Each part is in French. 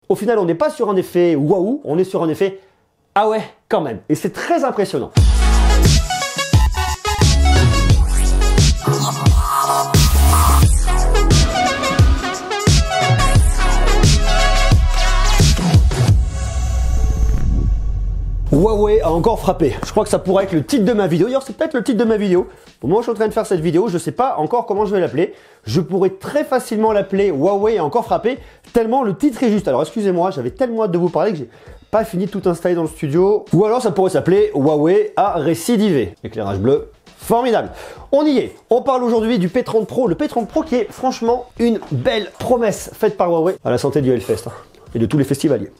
Au final, on n'est pas sur un effet waouh, on est sur un effet ah ouais, quand même. Et c'est très impressionnant. Huawei a encore frappé. Je crois que ça pourrait être le titre de ma vidéo. D'ailleurs, c'est peut-être le titre de ma vidéo. Au moment où je suis en train de faire cette vidéo, je ne sais pas encore comment je vais l'appeler. Je pourrais très facilement l'appeler Huawei a encore frappé, tellement le titre est juste. Alors, excusez-moi, j'avais tellement hâte de vous parler que j'ai pas fini de tout installer dans le studio. Ou alors, ça pourrait s'appeler Huawei a récidivé. Éclairage bleu. Formidable. On y est. On parle aujourd'hui du P30 Pro. Le P30 Pro qui est franchement une belle promesse faite par Huawei. À la santé du Hellfest et de tous les festivaliers.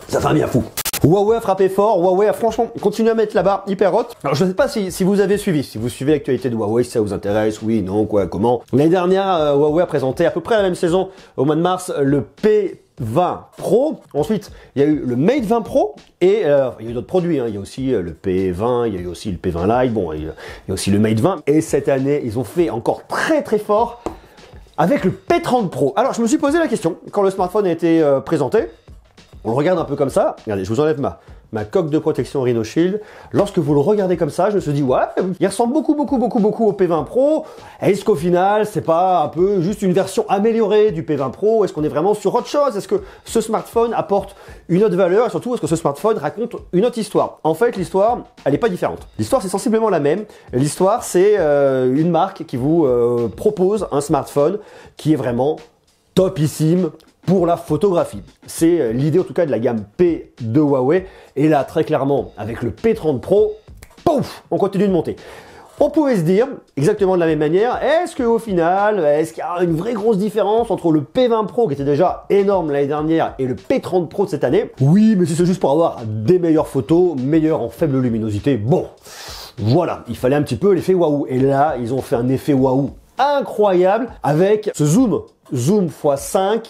Ça fait un bien fou. Huawei a frappé fort, Huawei a franchement continué à mettre la barre hyper haute. Alors je ne sais pas si vous avez suivi, si vous suivez l'actualité de Huawei, si ça vous intéresse, oui, non, quoi, comment. L'année dernière, Huawei a présenté à peu près la même saison, au mois de mars, le P20 Pro. Ensuite, il y a eu le Mate 20 Pro et il y a eu d'autres produits. Hein. Il y a aussi le P20, il y a eu aussi le P20 Lite, bon, il y a aussi le Mate 20. Et cette année, ils ont fait encore très très fort avec le P30 Pro. Alors je me suis posé la question, quand le smartphone a été présenté, on le regarde un peu comme ça. Regardez, je vous enlève ma coque de protection Rhino Shield. Lorsque vous le regardez comme ça, je me suis dit, ouais, il ressemble beaucoup au P20 Pro. Est-ce qu'au final, c'est pas un peu juste une version améliorée du P20 Pro? Est-ce qu'on est vraiment sur autre chose? Est-ce que ce smartphone apporte une autre valeur? Et surtout, est-ce que ce smartphone raconte une autre histoire? En fait, l'histoire, elle n'est pas différente. L'histoire, c'est sensiblement la même. L'histoire, c'est une marque qui vous propose un smartphone qui est vraiment topissime pour la photographie. C'est l'idée en tout cas de la gamme P de Huawei. Et là, très clairement, avec le P30 Pro, pouf, on continue de monter. On pouvait se dire, exactement de la même manière, est-ce qu'au final, est-ce qu'il y a une vraie grosse différence entre le P20 Pro, qui était déjà énorme l'année dernière, et le P30 Pro de cette année? Oui, mais si c'est juste pour avoir des meilleures photos, meilleures en faible luminosité, bon, voilà, il fallait un petit peu l'effet waouh. Et là, ils ont fait un effet waouh incroyable avec ce zoom x5,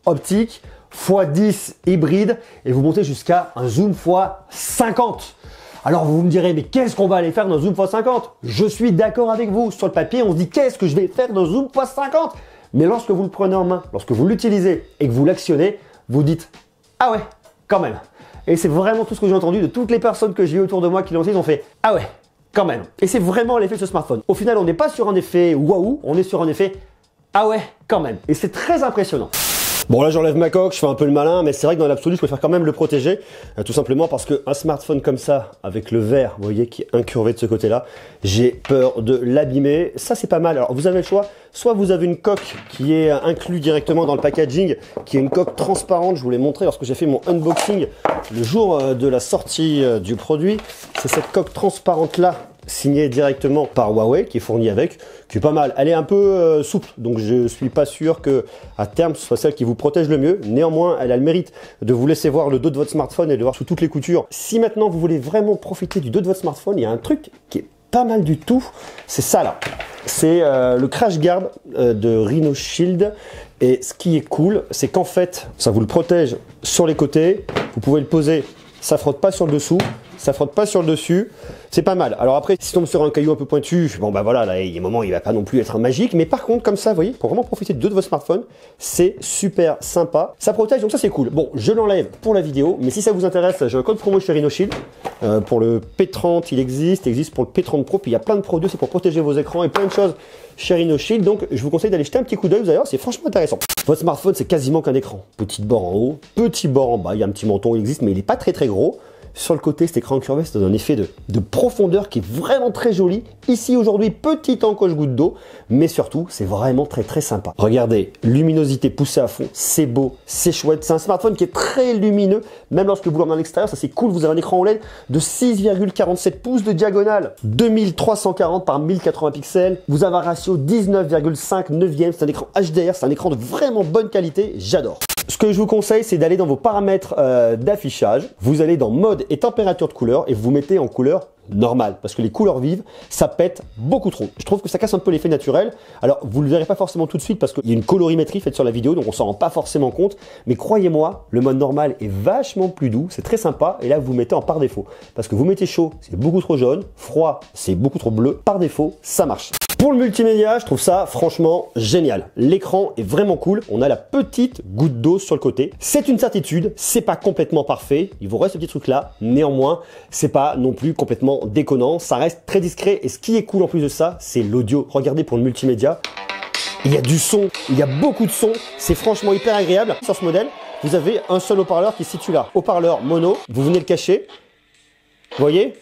optique, x10 hybride, et vous montez jusqu'à un zoom x50. Alors vous me direz, mais qu'est-ce qu'on va aller faire dans zoom x50? Je suis d'accord avec vous, sur le papier on se dit qu'est-ce que je vais faire dans zoom x50? Mais lorsque vous le prenez en main, lorsque vous l'utilisez et que vous l'actionnez, vous dites, ah ouais, quand même. Et c'est vraiment tout ce que j'ai entendu de toutes les personnes que j'ai eu autour de moi qui l'ont utilisé, ils ont fait, ah ouais, quand même. Et c'est vraiment l'effet de ce smartphone. Au final, on n'est pas sur un effet waouh, on est sur un effet, ah ouais, quand même. Et c'est très impressionnant. Bon là j'enlève ma coque, je fais un peu le malin, mais c'est vrai que dans l'absolu je préfère quand même le protéger, tout simplement parce qu'un smartphone comme ça, avec le verre, vous voyez, qui est incurvé de ce côté-là, j'ai peur de l'abîmer. Ça c'est pas mal. Alors vous avez le choix, soit vous avez une coque qui est inclue directement dans le packaging, qui est une coque transparente, je vous l'ai montré lorsque j'ai fait mon unboxing le jour de la sortie du produit. C'est cette coque transparente là, signée directement par Huawei, qui est fournie avec, qui est pas mal. Elle est un peu souple, donc je suis pas sûr que à terme ce soit celle qui vous protège le mieux. Néanmoins, elle a le mérite de vous laisser voir le dos de votre smartphone et de voir sous toutes les coutures. Si maintenant vous voulez vraiment profiter du dos de votre smartphone, il y a un truc qui est pas mal du tout, c'est ça là. C'est le crash guard de Rhino Shield. Et ce qui est cool, c'est qu'en fait, ça vous le protège sur les côtés. Vous pouvez le poser, ça frotte pas sur le dessous. Ça frotte pas sur le dessus, c'est pas mal. Alors après, si on tombe sur un caillou un peu pointu, bon bah voilà, là il y a un moment il va pas non plus être magique, mais par contre comme ça, vous voyez, pour vraiment profiter de votre smartphone, c'est super sympa. Ça protège, donc ça c'est cool. Bon, je l'enlève pour la vidéo, mais si ça vous intéresse, j'ai un code promo chez Rhino Shield. Pour le P30, il existe pour le P30 Pro, puis il y a plein de produits, c'est pour protéger vos écrans et plein de choses chez Rhino Shield. Donc je vous conseille d'aller jeter un petit coup d'œil, vous allez voir, c'est franchement intéressant. Votre smartphone, c'est quasiment qu'un écran. Petite barre en haut, petit bord en bas, il y a un petit menton, il existe, mais il n'est pas très gros. Sur le côté, cet écran incurvé, ça donne un effet de profondeur qui est vraiment très joli. Ici, aujourd'hui, petite encoche goutte d'eau, mais surtout, c'est vraiment très sympa. Regardez, luminosité poussée à fond, c'est beau, c'est chouette. C'est un smartphone qui est très lumineux, même lorsque vous l'emmenez à l'extérieur, ça c'est cool. Vous avez un écran OLED de 6,47 pouces de diagonale, 2340 par 1080 pixels. Vous avez un ratio 19,5 neuvième, c'est un écran HDR, c'est un écran de vraiment bonne qualité, j'adore. Ce que je vous conseille, c'est d'aller dans vos paramètres d'affichage. Vous allez dans mode et température de couleur et vous mettez en couleur normale. Parce que les couleurs vives, ça pète beaucoup trop. Je trouve que ça casse un peu l'effet naturel. Alors, vous ne le verrez pas forcément tout de suite parce qu'il y a une colorimétrie faite sur la vidéo, donc on s'en rend pas forcément compte. Mais croyez-moi, le mode normal est vachement plus doux, c'est très sympa. Et là, vous mettez en par défaut. Parce que vous mettez chaud, c'est beaucoup trop jaune. Froid, c'est beaucoup trop bleu. Par défaut, ça marche. Pour le multimédia, je trouve ça franchement génial. L'écran est vraiment cool. On a la petite goutte d'eau sur le côté. C'est une certitude, c'est pas complètement parfait. Il vous reste ce petit truc là. Néanmoins, c'est pas non plus complètement déconnant. Ça reste très discret. Et ce qui est cool en plus de ça, c'est l'audio. Regardez pour le multimédia. Il y a du son, il y a beaucoup de son. C'est franchement hyper agréable. Sur ce modèle, vous avez un seul haut-parleur qui se situe là. Haut-parleur mono, vous venez le cacher. Vous voyez?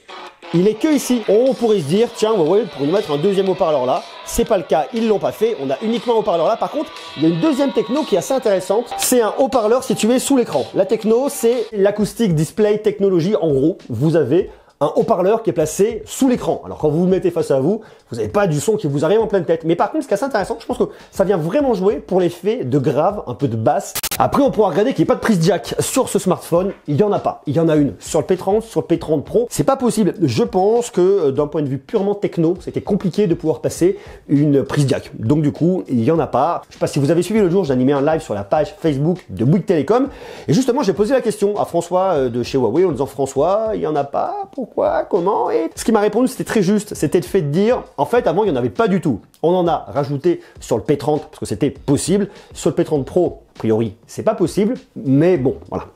Il est que ici. On pourrait se dire, tiens, Huawei pour nous mettre un deuxième haut-parleur là. C'est pas le cas, ils l'ont pas fait. On a uniquement un haut-parleur là. Par contre, il y a une deuxième techno qui est assez intéressante. C'est un haut-parleur situé sous l'écran. La techno, c'est l'acoustic display technology. En gros, vous avez un haut-parleur qui est placé sous l'écran. Alors quand vous le mettez face à vous, vous n'avez pas du son qui vous arrive en pleine tête. Mais par contre, ce qui est assez intéressant, je pense que ça vient vraiment jouer pour l'effet de grave, un peu de basse. Après, on pourra regarder qu'il n'y a pas de prise jack sur ce smartphone. Il n'y en a pas. Il y en a une sur le P30, sur le P30 Pro. C'est pas possible. Je pense que d'un point de vue purement techno, c'était compliqué de pouvoir passer une prise jack. Donc du coup, il n'y en a pas. Je sais pas si vous avez suivi le jour, j'ai animé un live sur la page Facebook de Bouygues Télécom. Et justement, j'ai posé la question à François de chez Huawei en disant, François, il n'y en a pas? Pourquoi? Comment? Et ce qui m'a répondu, c'était très juste. C'était le fait de dire, en fait, avant, il n'y en avait pas du tout. On en a rajouté sur le P30 parce que c'était possible. Sur le P30 Pro, a priori, c'est pas possible. Mais bon, voilà.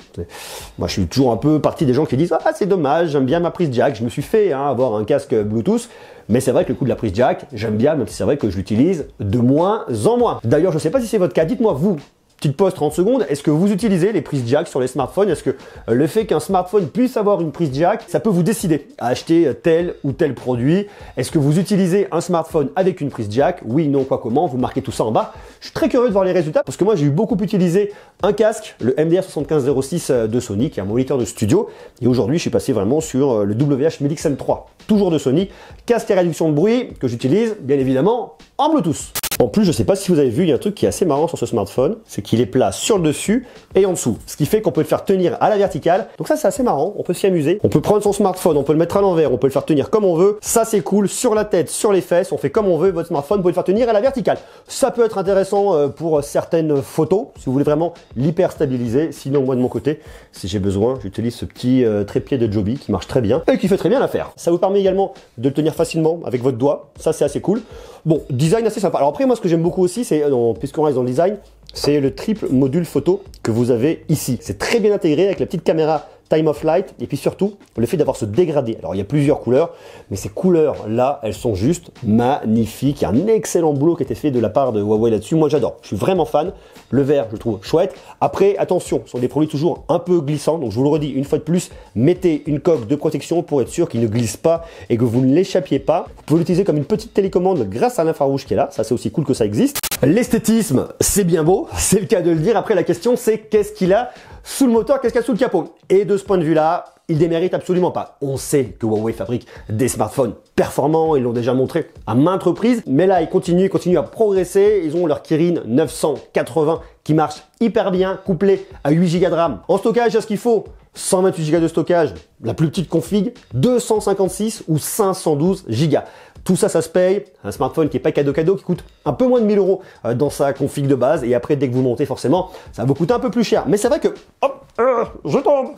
Moi, je suis toujours un peu partie des gens qui disent, ah, c'est dommage, j'aime bien ma prise jack. Je me suis fait avoir un casque Bluetooth. Mais c'est vrai que le coup de la prise jack, j'aime bien, même si c'est vrai que je l'utilise de moins en moins. D'ailleurs, je ne sais pas si c'est votre cas. Dites-moi, vous, petite pause 30 secondes, est-ce que vous utilisez les prises jack sur les smartphones? Est-ce que le fait qu'un smartphone puisse avoir une prise jack, ça peut vous décider à acheter tel ou tel produit? Est-ce que vous utilisez un smartphone avec une prise jack? Oui, non, quoi, comment? Vous marquez tout ça en bas. Je suis très curieux de voir les résultats parce que moi, j'ai eu beaucoup utilisé un casque, le MDR7506 de Sony, qui est un moniteur de studio. Et aujourd'hui, je suis passé vraiment sur le WH-Medix M3, toujours de Sony. Casque à réduction de bruit que j'utilise, bien évidemment, en Bluetooth. En plus, je ne sais pas si vous avez vu, il y a un truc qui est assez marrant sur ce smartphone, c'est qu'il est plat sur le dessus et en dessous. Ce qui fait qu'on peut le faire tenir à la verticale. Donc ça, c'est assez marrant, on peut s'y amuser. On peut prendre son smartphone, on peut le mettre à l'envers, on peut le faire tenir comme on veut. Ça, c'est cool, sur la tête, sur les fesses, on fait comme on veut. Votre smartphone, vous pouvez le faire tenir à la verticale. Ça peut être intéressant pour certaines photos, si vous voulez vraiment l'hyper stabiliser. Sinon, moi, de mon côté, si j'ai besoin, j'utilise ce petit trépied de Joby qui marche très bien et qui fait très bien l'affaire. Ça vous permet également de le tenir facilement avec votre doigt. Ça, c'est assez cool. Bon, design assez sympa. Alors après, moi, ce que j'aime beaucoup aussi, c'est, puisqu'on reste dans le design, c'est le triple module photo que vous avez ici. C'est très bien intégré avec la petite caméra time of flight et puis surtout le fait d'avoir ce dégradé. Alors il y a plusieurs couleurs, mais ces couleurs là, elles sont juste magnifiques. Il y a un excellent boulot qui a été fait de la part de Huawei là-dessus. Moi j'adore, je suis vraiment fan. Le vert, je le trouve chouette. Après, attention, ce sont des produits toujours un peu glissants. Donc je vous le redis une fois de plus, mettez une coque de protection pour être sûr qu'il ne glisse pas et que vous ne l'échappiez pas. Vous pouvez l'utiliser comme une petite télécommande grâce à l'infrarouge qui est là. Ça, c'est aussi cool que ça existe. L'esthétisme, c'est bien beau, c'est le cas de le dire. Après, la question, c'est qu'est-ce qu'il a sous le moteur, qu'est-ce qu'il y a sous le capot? Et de ce point de vue-là, il démérite absolument pas. On sait que Huawei fabrique des smartphones performants, ils l'ont déjà montré à maintes reprises, mais là, ils continuent à progresser. Ils ont leur Kirin 980 qui marche hyper bien, couplé à 8 Go de RAM. En stockage, il y a ce qu'il faut. 128 Go de stockage, la plus petite config, 256 ou 512 Go. Tout ça, ça se paye. Un smartphone qui n'est pas cadeau, qui coûte un peu moins de 1000 € dans sa config de base. Et après, dès que vous montez, forcément, ça va vous coûter un peu plus cher. Mais c'est vrai que, hop, je tombe,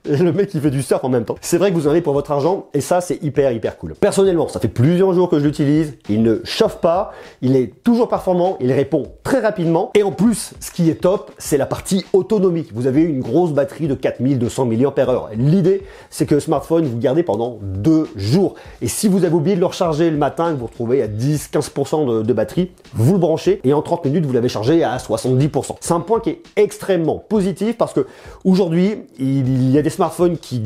et le mec qui fait du surf en même temps. C'est vrai que vous en avez pour votre argent. Et ça, c'est hyper cool. Personnellement, ça fait plusieurs jours que je l'utilise. Il ne chauffe pas. Il est toujours performant. Il répond très rapidement. Et en plus, ce qui est top, c'est la partie autonomie. Vous avez une grosse batterie de 4200 mAh. L'idée, c'est que le smartphone, vous le gardez pendant 2 jours. Et si vous avez oublié de le recharger le matin, que vous retrouvez à 10-15% de batterie, vous le branchez et en 30 minutes, vous l'avez chargé à 70%. C'est un point qui est extrêmement positif parce que aujourd'hui, il y a des smartphones qui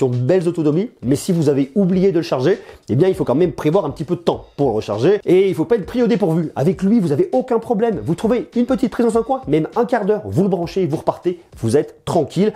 ont de belles autonomies, mais si vous avez oublié de le charger, eh bien, il faut quand même prévoir un petit peu de temps pour le recharger et il ne faut pas être pris au dépourvu. Avec lui, vous n'avez aucun problème. Vous trouvez une petite prise dans un coin, même un quart d'heure, vous le branchez, vous repartez, vous êtes tranquille.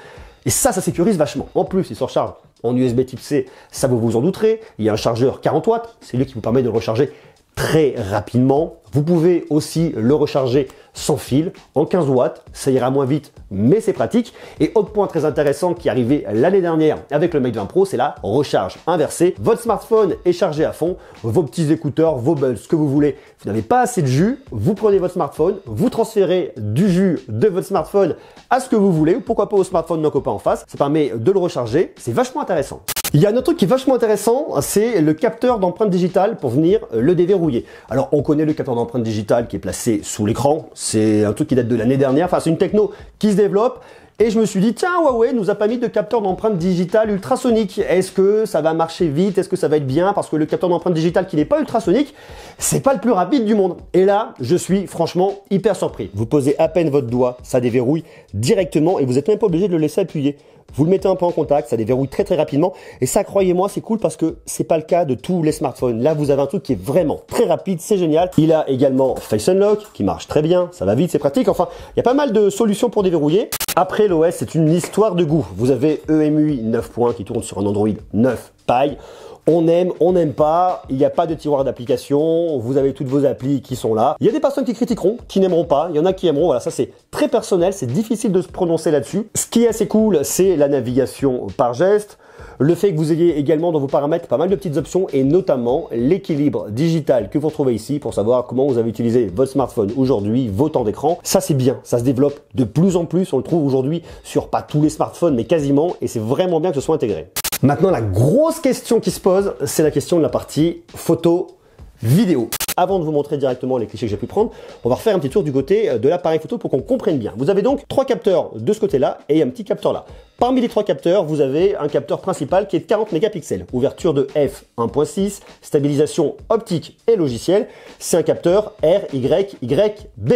Et ça sécurise vachement. En plus, il se recharge en USB type C, ça vous en douterez. Il y a un chargeur 40 watts, c'est lui qui vous permet de le recharger très rapidement. Vous pouvez aussi le recharger sans fil, en 15 watts, ça ira moins vite, mais c'est pratique. Et autre point très intéressant qui est arrivé l'année dernière avec le Mate 20 Pro, c'est la recharge inversée. Votre smartphone est chargé à fond, vos petits écouteurs, vos buds, ce que vous voulez. Vous n'avez pas assez de jus, vous prenez votre smartphone, vous transférez du jus de votre smartphone à ce que vous voulez, ou pourquoi pas au smartphone d'un copain en face. Ça permet de le recharger, c'est vachement intéressant. Il y a un autre truc qui est vachement intéressant, c'est le capteur d'empreinte digitale pour venir le déverrouiller. Alors on connaît le capteur d'empreinte digitale qui est placé sous l'écran, c'est un truc qui date de l'année dernière, enfin c'est une techno qui se développe. Et je me suis dit, tiens, Huawei nous a pas mis de capteur d'empreinte digitale ultrasonique. Est-ce que ça va marcher vite? Est-ce que ça va être bien? Parce que le capteur d'empreinte digitale qui n'est pas ultrasonique, c'est pas le plus rapide du monde. Et là, je suis franchement hyper surpris. Vous posez à peine votre doigt, ça déverrouille directement et vous n'êtes même pas obligé de le laisser appuyer. Vous le mettez un peu en contact, ça déverrouille très rapidement. Et ça, croyez-moi, c'est cool parce que c'est pas le cas de tous les smartphones. Là, vous avez un truc qui est vraiment très rapide, c'est génial. Il a également Face Unlock qui marche très bien, ça va vite, c'est pratique. Enfin, il y a pas mal de solutions pour déverrouiller. Après, l'OS, c'est une histoire de goût. Vous avez EMUI 9 points qui tourne sur un Android 9 paille. On aime, on n'aime pas, il n'y a pas de tiroir d'application, vous avez toutes vos applis qui sont là. Il y a des personnes qui critiqueront, qui n'aimeront pas, il y en a qui aimeront, voilà, ça c'est très personnel, c'est difficile de se prononcer là-dessus. Ce qui est assez cool, c'est la navigation par geste, le fait que vous ayez également dans vos paramètres pas mal de petites options et notamment l'équilibre digital que vous retrouvez ici pour savoir comment vous avez utilisé votre smartphone aujourd'hui, vos temps d'écran. Ça c'est bien, ça se développe de plus en plus, on le trouve aujourd'hui sur pas tous les smartphones mais quasiment et c'est vraiment bien que ce soit intégré. Maintenant, la grosse question qui se pose, c'est la question de la partie photo, vidéo. Avant de vous montrer directement les clichés que j'ai pu prendre, on va refaire un petit tour du côté de l'appareil photo pour qu'on comprenne bien. Vous avez donc 3 capteurs de ce côté-là et un petit capteur là. Parmi les 3 capteurs, vous avez un capteur principal qui est de 40 mégapixels. Ouverture de f1.6, stabilisation optique et logiciel. C'est un capteur RYYB.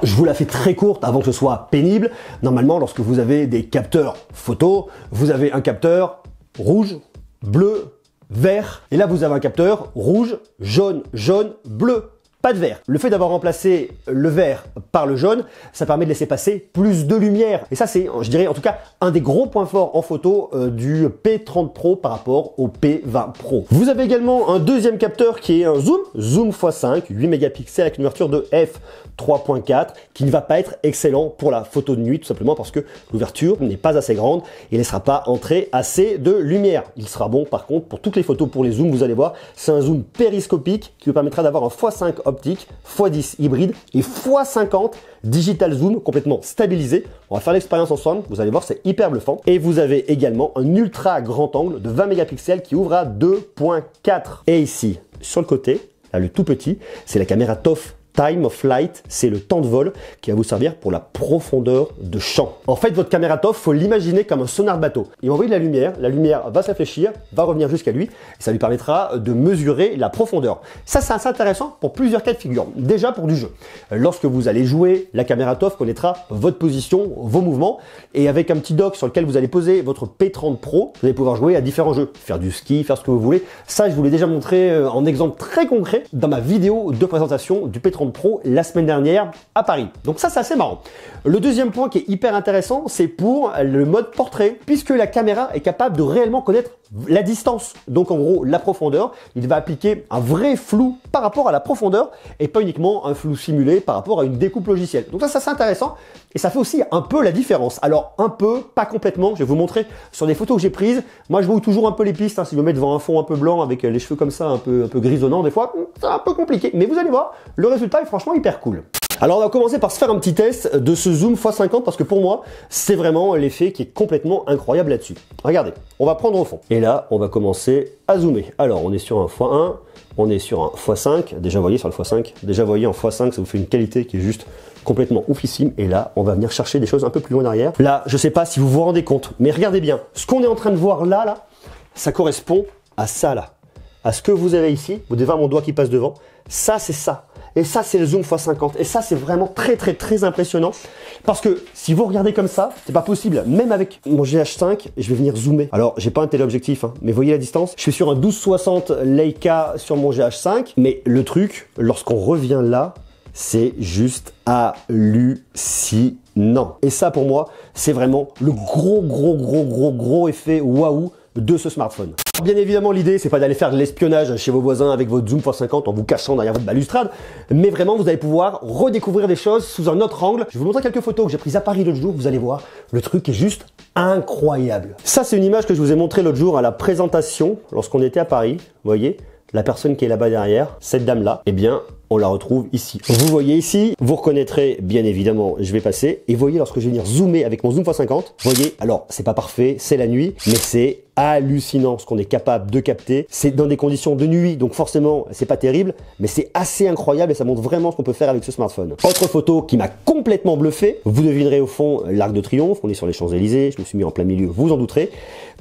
Je vous la fais très courte avant que ce soit pénible. Normalement, lorsque vous avez des capteurs photo, vous avez un capteur rouge, bleu, vert. Et là, vous avez un capteur rouge, jaune, jaune, bleu. Pas de vert. Le fait d'avoir remplacé le vert par le jaune, ça permet de laisser passer plus de lumière. Et ça, c'est, je dirais, en tout cas, un des gros points forts en photo du P30 Pro par rapport au P20 Pro. Vous avez également un deuxième capteur qui est un zoom x5, 8 mégapixels avec une ouverture de f3.4 qui ne va pas être excellent pour la photo de nuit, tout simplement parce que l'ouverture n'est pas assez grande et ne laissera pas entrer assez de lumière. Il sera bon, par contre, pour toutes les photos, pour les zooms, vous allez voir, c'est un zoom périscopique qui vous permettra d'avoir un x5 optique, x10 hybride et x50 digital zoom complètement stabilisé. On va faire l'expérience ensemble, vous allez voir, c'est hyper bluffant. Et vous avez également un ultra grand angle de 20 mégapixels qui ouvre à 2.4. Et ici, sur le côté, là, le tout petit, c'est la caméra TOF. Time of Flight, c'est le temps de vol qui va vous servir pour la profondeur de champ. En fait, votre caméra TOF, faut l'imaginer comme un sonar de bateau. Il va envoyer de la lumière va s'infléchir, va revenir jusqu'à lui, et ça lui permettra de mesurer la profondeur. Ça, c'est assez intéressant pour plusieurs cas de figure. Déjà pour du jeu. Lorsque vous allez jouer, la caméra TOF connaîtra votre position, vos mouvements, et avec un petit dock sur lequel vous allez poser votre P30 Pro, vous allez pouvoir jouer à différents jeux, faire du ski, faire ce que vous voulez. Ça, je vous l'ai déjà montré en exemple très concret dans ma vidéo de présentation du P30 Pro la semaine dernière à Paris. Donc ça, c'est assez marrant. Le deuxième point qui est hyper intéressant, c'est pour le mode portrait, puisque la caméra est capable de réellement connaître la distance. Donc en gros, la profondeur, il va appliquer un vrai flou par rapport à la profondeur et pas uniquement un flou simulé par rapport à une découpe logicielle. Donc ça c'est intéressant et ça fait aussi un peu la différence. Alors un peu, pas complètement, je vais vous montrer sur des photos que j'ai prises. Moi je vois toujours un peu les pistes, hein, si je me mets devant un fond un peu blanc avec les cheveux comme ça, un peu grisonnants des fois, c'est un peu compliqué. Mais vous allez voir, le résultat est franchement hyper cool. Alors on va commencer par se faire un petit test de ce zoom x50 parce que pour moi, c'est vraiment l'effet qui est complètement incroyable là-dessus. Regardez, on va prendre au fond. Et là, on va commencer à zoomer. Alors on est sur un x1, on est sur un x5. Déjà, vous voyez sur le x5, déjà, vous voyez en x5, ça vous fait une qualité qui est juste complètement oufissime. Et là, on va venir chercher des choses un peu plus loin derrière. Là, je sais pas si vous vous rendez compte, mais regardez bien. Ce qu'on est en train de voir là, ça correspond à ça là. À ce que vous avez ici. Vous devez voir mon doigt qui passe devant. Ça, c'est ça. Et ça, c'est le zoom x50. Et ça, c'est vraiment très impressionnant. Parce que si vous regardez comme ça, c'est pas possible. Même avec mon GH5, je vais venir zoomer. Alors, j'ai pas un téléobjectif, hein, mais voyez la distance. Je suis sur un 1260 Leica sur mon GH5. Mais le truc, lorsqu'on revient là, c'est juste hallucinant. Et ça, pour moi, c'est vraiment le gros effet waouh de ce smartphone. Bien évidemment, l'idée, c'est pas d'aller faire de l'espionnage chez vos voisins avec votre zoom x50 en vous cachant derrière votre balustrade, mais vraiment, vous allez pouvoir redécouvrir des choses sous un autre angle. Je vais vous montrer quelques photos que j'ai prises à Paris l'autre jour, vous allez voir, le truc est juste incroyable. Ça, c'est une image que je vous ai montrée l'autre jour à la présentation, lorsqu'on était à Paris, vous voyez. la personne qui est là-bas derrière, cette dame-là, eh bien, on la retrouve ici. Vous voyez ici, vous reconnaîtrez bien évidemment, je vais passer, et vous voyez lorsque je vais venir zoomer avec mon zoom x50, vous voyez, alors c'est pas parfait, c'est la nuit, mais c'est hallucinant ce qu'on est capable de capter. C'est dans des conditions de nuit, donc forcément c'est pas terrible, mais c'est assez incroyable et ça montre vraiment ce qu'on peut faire avec ce smartphone. Autre photo qui m'a complètement bluffé, vous devinerez au fond l'Arc de Triomphe, on est sur les Champs-Élysées, je me suis mis en plein milieu, vous en douterez.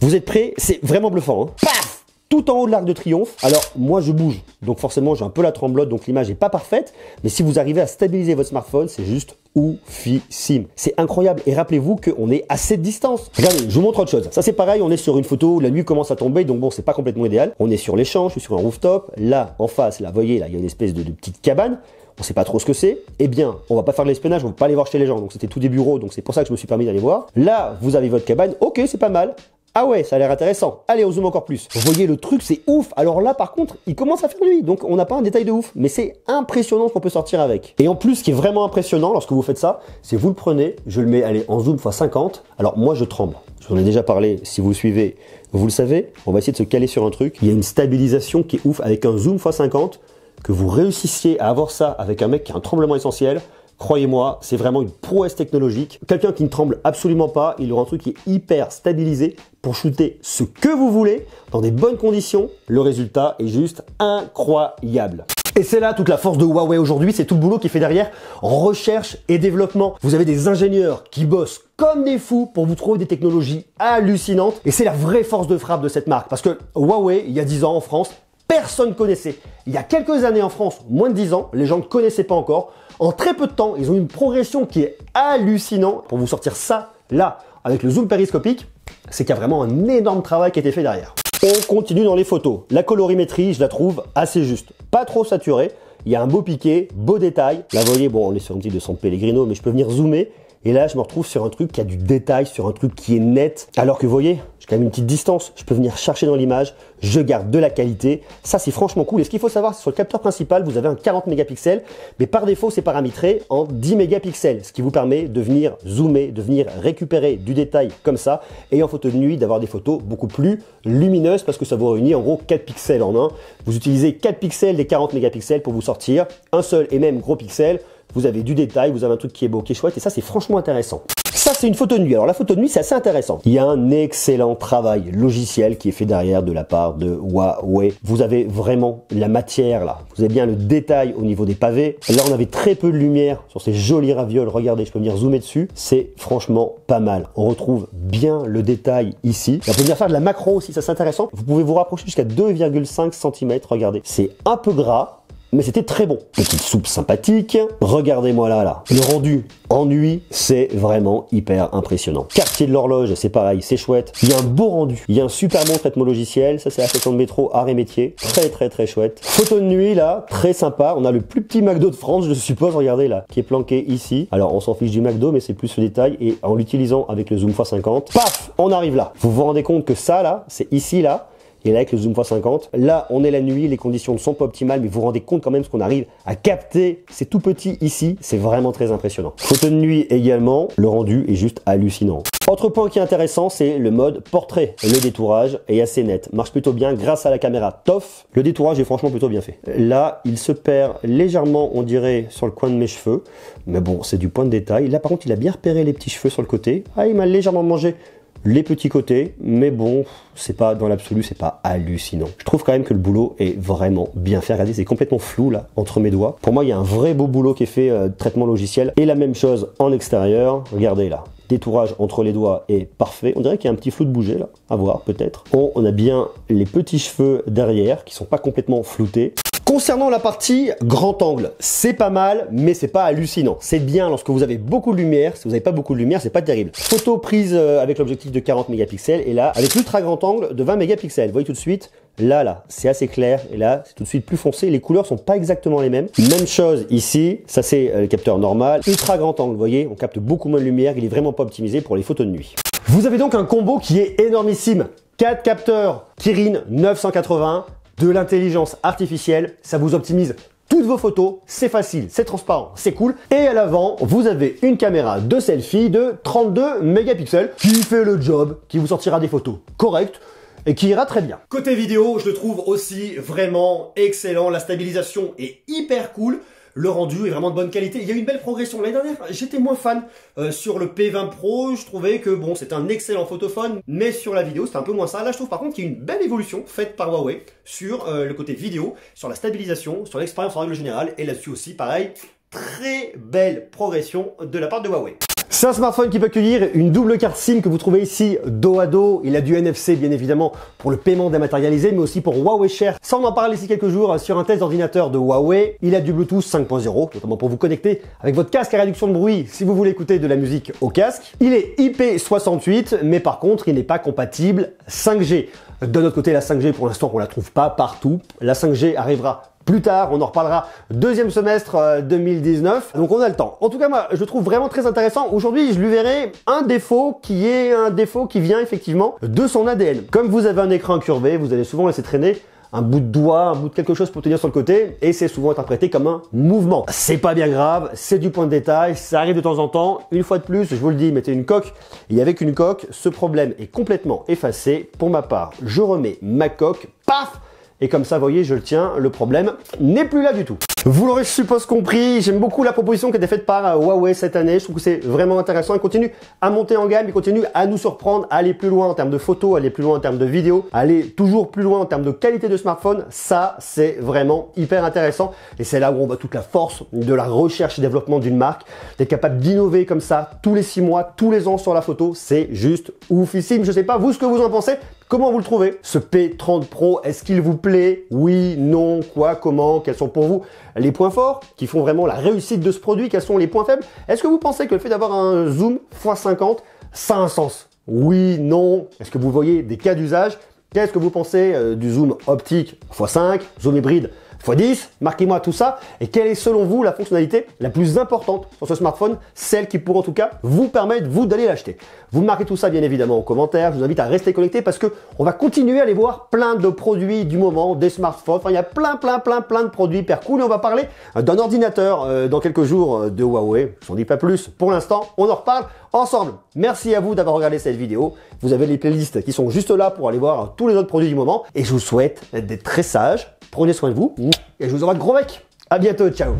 Vous êtes prêts? C'est vraiment bluffant, hein. Paf! Tout en haut de l'Arc de Triomphe. Alors, moi, je bouge. Donc, forcément, j'ai un peu la tremblote, donc l'image n'est pas parfaite. Mais si vous arrivez à stabiliser votre smartphone, c'est juste oufissime. C'est incroyable. Et rappelez-vous qu'on est à cette distance. Regardez, je vous montre autre chose. Ça, c'est pareil. On est sur une photo où la nuit commence à tomber. Donc, bon, c'est pas complètement idéal. On est sur les champs. Je suis sur un rooftop. Là, en face, là, vous voyez, là, il y a une espèce de petite cabane. On sait pas trop ce que c'est. Eh bien, on va pas faire de l'espionnage, on va pas aller voir chez les gens. Donc, c'était tout des bureaux. Donc, c'est pour ça que je me suis permis d'aller voir. Là, vous avez votre cabane. Ok, c'est pas mal. Ah ouais, ça a l'air intéressant. Allez, on zoome encore plus. Vous voyez, le truc, c'est ouf. Alors là, par contre, il commence à faire nuit. Donc, on n'a pas un détail de ouf. Mais c'est impressionnant ce qu'on peut sortir avec. Et en plus, ce qui est vraiment impressionnant lorsque vous faites ça, c'est vous le prenez, je le mets, allez, en zoom x50. Alors, moi, je tremble. J'en ai déjà parlé. Si vous le suivez, vous le savez. On va essayer de se caler sur un truc. Il y a une stabilisation qui est ouf avec un zoom x50. Que vous réussissiez à avoir ça avec un mec qui a un tremblement essentiel. Croyez-moi, c'est vraiment une prouesse technologique. Quelqu'un qui ne tremble absolument pas, il aura un truc qui est hyper stabilisé pour shooter ce que vous voulez dans des bonnes conditions. Le résultat est juste incroyable. Et c'est là toute la force de Huawei aujourd'hui, c'est tout le boulot qui est fait derrière en recherche et développement. Vous avez des ingénieurs qui bossent comme des fous pour vous trouver des technologies hallucinantes. Et c'est la vraie force de frappe de cette marque. Parce que Huawei, il y a 10 ans en France, personne ne connaissait. Il y a quelques années en France, moins de 10 ans, les gens ne connaissaient pas encore. En très peu de temps, ils ont une progression qui est hallucinante pour vous sortir ça là avec le zoom périscopique. C'est qu'il y a vraiment un énorme travail qui a été fait derrière. On continue dans les photos. La colorimétrie, je la trouve assez juste. Pas trop saturée. Il y a un beau piqué, beau détail. Là, vous voyez, bon, on est sur un petit 200 Pellegrino, mais je peux venir zoomer. Et là, je me retrouve sur un truc qui a du détail, sur un truc qui est net. Alors que vous voyez, j'ai quand même une petite distance. Je peux venir chercher dans l'image. Je garde de la qualité. Ça, c'est franchement cool. Et ce qu'il faut savoir, c'est sur le capteur principal, vous avez un 40 mégapixels. Mais par défaut, c'est paramétré en 10 mégapixels. Ce qui vous permet de venir zoomer, de venir récupérer du détail comme ça. Et en photo de nuit, d'avoir des photos beaucoup plus lumineuses parce que ça vous réunit en gros 4 pixels en un. Vous utilisez 4 pixels des 40 mégapixels pour vous sortir un seul et même gros pixel. Vous avez du détail, vous avez un truc qui est beau, qui est chouette, et ça, c'est franchement intéressant. Ça, c'est une photo de nuit. Alors, la photo de nuit, c'est assez intéressant. Il y a un excellent travail logiciel qui est fait derrière de la part de Huawei. Vous avez vraiment la matière, là. Vous avez bien le détail au niveau des pavés. Là, on avait très peu de lumière sur ces jolis ravioles. Regardez, je peux venir zoomer dessus. C'est franchement pas mal. On retrouve bien le détail ici. Et on peut venir faire de la macro aussi, ça, c'est intéressant. Vous pouvez vous rapprocher jusqu'à 2,5 cm. Regardez, c'est un peu gras. Mais c'était très bon. Petite soupe sympathique. Regardez-moi là. Le rendu en nuit, c'est vraiment hyper impressionnant. Quartier de l'horloge, c'est pareil, c'est chouette. Il y a un beau rendu. Il y a un super bon traitement logiciel. Ça, c'est la station de métro Art et Métier. Très chouette. Photo de nuit, là, très sympa. On a le plus petit McDo de France, je suppose, regardez là, qui est planqué ici. Alors, on s'en fiche du McDo, mais c'est plus ce détail. Et en l'utilisant avec le zoom x50, paf, on arrive là. Vous vous rendez compte que ça, là, c'est ici, là. Et là, avec le zoom x50, là, on est la nuit, les conditions ne sont pas optimales, mais vous vous rendez compte quand même ce qu'on arrive à capter. C'est tout petit ici, c'est vraiment très impressionnant. Photo de nuit également, le rendu est juste hallucinant. Autre point qui est intéressant, c'est le mode portrait. Le détourage est assez net, marche plutôt bien grâce à la caméra TOF. Le détourage est franchement plutôt bien fait. Là, il se perd légèrement, on dirait, sur le coin de mes cheveux. Mais bon, c'est du point de détail. Là, par contre, il a bien repéré les petits cheveux sur le côté. Ah, il m'a légèrement mangé les petits côtés, mais bon, c'est pas dans l'absolu, c'est pas hallucinant. Je trouve quand même que le boulot est vraiment bien fait. Regardez, c'est complètement flou là, entre mes doigts. Pour moi, il y a un vrai beau boulot qui est fait, traitement logiciel. Et la même chose en extérieur. Regardez là, détourage entre les doigts est parfait. On dirait qu'il y a un petit flou de bouger là, à voir peut-être. On a bien les petits cheveux derrière qui sont pas complètement floutés. Concernant la partie grand angle, c'est pas mal, mais c'est pas hallucinant. C'est bien lorsque vous avez beaucoup de lumière. Si vous n'avez pas beaucoup de lumière, c'est pas terrible. Photo prise avec l'objectif de 40 mégapixels et là, avec l'ultra grand angle de 20 mégapixels. Vous voyez tout de suite, là, c'est assez clair et là, c'est tout de suite plus foncé. Les couleurs sont pas exactement les mêmes. Même chose ici, ça c'est le capteur normal. Ultra grand angle, vous voyez, on capte beaucoup moins de lumière. Il est vraiment pas optimisé pour les photos de nuit. Vous avez donc un combo qui est énormissime. 4 capteurs Kirin 980. De l'intelligence artificielle, ça vous optimise toutes vos photos, c'est facile, c'est transparent, c'est cool. Et à l'avant, vous avez une caméra de selfie de 32 mégapixels qui fait le job, qui vous sortira des photos correctes et qui ira très bien. Côté vidéo, je le trouve aussi vraiment excellent. La stabilisation est hyper cool. Le rendu est vraiment de bonne qualité. Il y a une belle progression. L'année dernière, j'étais moins fan sur le P20 Pro. Je trouvais que bon, c'était un excellent photophone, mais sur la vidéo, c'était un peu moins ça. Là, je trouve par contre qu'il y a une belle évolution faite par Huawei sur le côté vidéo, sur la stabilisation, sur l'expérience en règle générale. Et là-dessus aussi, pareil, très belle progression de la part de Huawei. C'est un smartphone qui peut accueillir une double carte SIM que vous trouvez ici dos à dos. Il a du NFC bien évidemment pour le paiement dématérialisé, mais aussi pour Huawei Share. Ça, on en parle ici quelques jours sur un test d'ordinateur de Huawei. Il a du Bluetooth 5.0, notamment pour vous connecter avec votre casque à réduction de bruit si vous voulez écouter de la musique au casque. Il est IP68, mais par contre, il n'est pas compatible 5G. De notre côté, la 5G, pour l'instant, on la trouve pas partout. La 5G arrivera plus tard, on en reparlera deuxième semestre 2019, donc on a le temps. En tout cas, moi, je le trouve vraiment très intéressant. Aujourd'hui, je lui verrai un défaut qui vient effectivement de son ADN. Comme vous avez un écran incurvé, vous allez souvent laisser traîner un bout de doigt, un bout de quelque chose pour tenir sur le côté, et c'est souvent interprété comme un mouvement. C'est pas bien grave, c'est du point de détail, ça arrive de temps en temps. Une fois de plus, je vous le dis, mettez une coque, et avec une coque, ce problème est complètement effacé. Pour ma part, je remets ma coque, paf! Et comme ça, vous voyez, je le tiens, le problème n'est plus là du tout. Vous l'aurez, je suppose, compris, j'aime beaucoup la proposition qui a été faite par Huawei cette année. Je trouve que c'est vraiment intéressant. Il continue à monter en gamme, il continue à nous surprendre, à aller plus loin en termes de photos, aller plus loin en termes de vidéos, aller toujours plus loin en termes de qualité de smartphone. Ça, c'est vraiment hyper intéressant. Et c'est là où on voit toute la force de la recherche et développement d'une marque. D'être capable d'innover comme ça tous les 6 mois, tous les ans sur la photo, c'est juste oufissime. Je sais pas, vous, ce que vous en pensez. Comment vous le trouvez? Ce P30 Pro, est-ce qu'il vous plaît? Oui, non, quoi, comment? Quels sont pour vous les points forts qui font vraiment la réussite de ce produit? Quels sont les points faibles? Est-ce que vous pensez que le fait d'avoir un zoom x50, ça a un sens? Oui, non. Est-ce que vous voyez des cas d'usage? Qu'est-ce que vous pensez du zoom optique x5, zoom hybride x10, marquez-moi tout ça. Et quelle est selon vous la fonctionnalité la plus importante sur ce smartphone, celle qui pourrait en tout cas vous permettre, vous, d'aller l'acheter. Vous marquez tout ça bien évidemment en commentaire. Je vous invite à rester connecté parce que on va continuer à aller voir plein de produits du moment, des smartphones. Enfin, il y a plein de produits hyper cool. Et on va parler d'un ordinateur dans quelques jours de Huawei. Je n'en dis pas plus. Pour l'instant, on en reparle ensemble. Merci à vous d'avoir regardé cette vidéo. Vous avez les playlists qui sont juste là pour aller voir tous les autres produits du moment. Et je vous souhaite d'être très sage. Prenez soin de vous et je vous envoie de gros becs. À bientôt, ciao.